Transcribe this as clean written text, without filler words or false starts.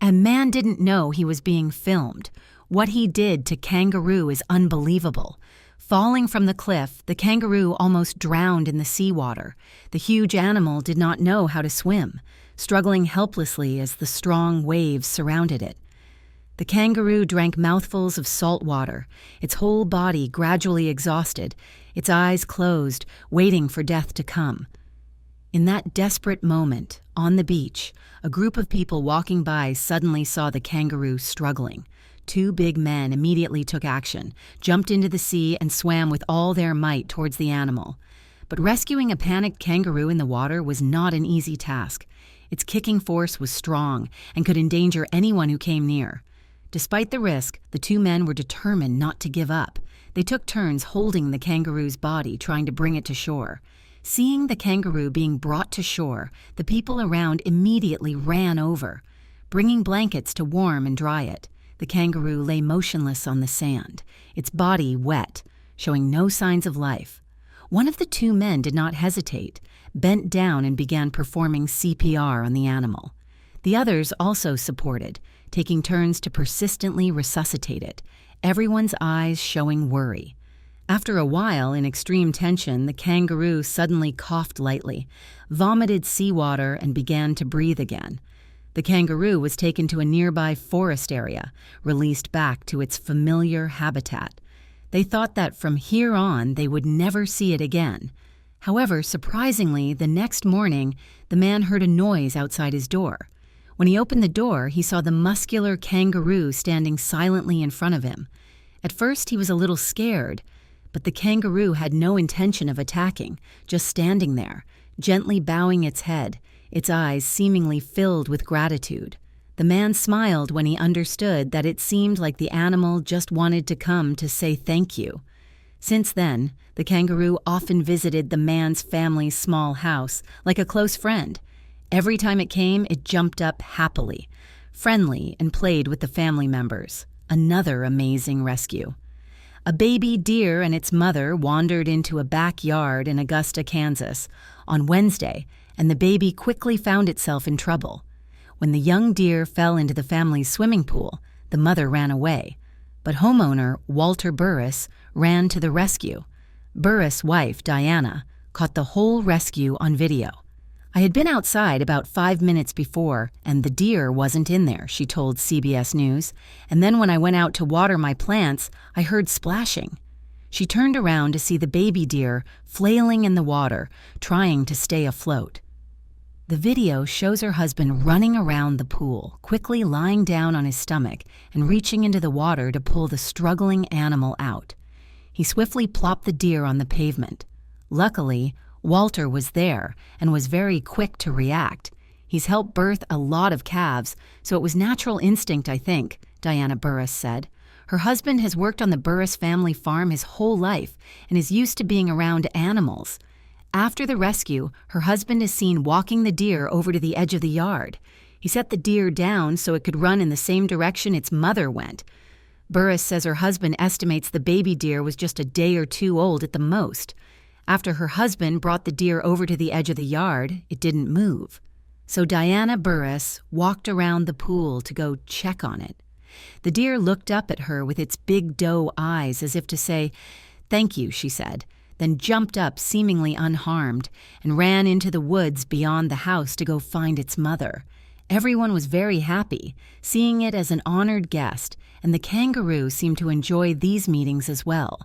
And man didn't know he was being filmed. What he did to Kangaroo is unbelievable. Falling from the cliff, the kangaroo almost drowned in the seawater. The huge animal did not know how to swim, struggling helplessly as the strong waves surrounded it. The kangaroo drank mouthfuls of salt water, its whole body gradually exhausted, its eyes closed, waiting for death to come. In that desperate moment, on the beach, a group of people walking by suddenly saw the kangaroo struggling. Two big men immediately took action, jumped into the sea, and swam with all their might towards the animal. But rescuing a panicked kangaroo in the water was not an easy task. Its kicking force was strong and could endanger anyone who came near. Despite the risk, the two men were determined not to give up. They took turns holding the kangaroo's body, trying to bring it to shore. Seeing the kangaroo being brought to shore, the people around immediately ran over, bringing blankets to warm and dry it. The kangaroo lay motionless on the sand, its body wet, showing no signs of life. One of the two men did not hesitate, bent down and began performing CPR on the animal. The others also supported, taking turns to persistently resuscitate it, everyone's eyes showing worry. After a while, in extreme tension, the kangaroo suddenly coughed lightly, vomited seawater, and began to breathe again. The kangaroo was taken to a nearby forest area, released back to its familiar habitat. They thought that from here on they would never see it again. However, surprisingly, the next morning, the man heard a noise outside his door. When he opened the door, he saw the muscular kangaroo standing silently in front of him. At first, he was a little scared, but the kangaroo had no intention of attacking, just standing there, gently bowing its head, its eyes seemingly filled with gratitude. The man smiled when he understood that it seemed like the animal just wanted to come to say thank you. Since then, the kangaroo often visited the man's family's small house, like a close friend. Every time it came, it jumped up happily, friendly, and played with the family members. Another amazing rescue. A baby deer and its mother wandered into a backyard in Augusta, Kansas, on Wednesday, and the baby quickly found itself in trouble. When the young deer fell into the family's swimming pool, the mother ran away. But homeowner Walter Burris ran to the rescue. Burris' wife, Diana, caught the whole rescue on video. "I had been outside about 5 minutes before, and the deer wasn't in there," she told CBS News. "And then when I went out to water my plants, I heard splashing." She turned around to see the baby deer flailing in the water, trying to stay afloat. The video shows her husband running around the pool, quickly lying down on his stomach and reaching into the water to pull the struggling animal out. He swiftly plopped the deer on the pavement. Luckily, Walter was there and was very quick to react. "He's helped birth a lot of calves, so it was natural instinct, I think," Diana Burris said. Her husband has worked on the Burris family farm his whole life and is used to being around animals. After the rescue, her husband is seen walking the deer over to the edge of the yard. He set the deer down so it could run in the same direction its mother went. Burris says her husband estimates the baby deer was just a day or two old at the most. After her husband brought the deer over to the edge of the yard, it didn't move. So Diana Burris walked around the pool to go check on it. The deer looked up at her with its big doe eyes as if to say, "Thank you," she said, then jumped up seemingly unharmed and ran into the woods beyond the house to go find its mother. Everyone was very happy, seeing it as an honored guest, and the kangaroo seemed to enjoy these meetings as well.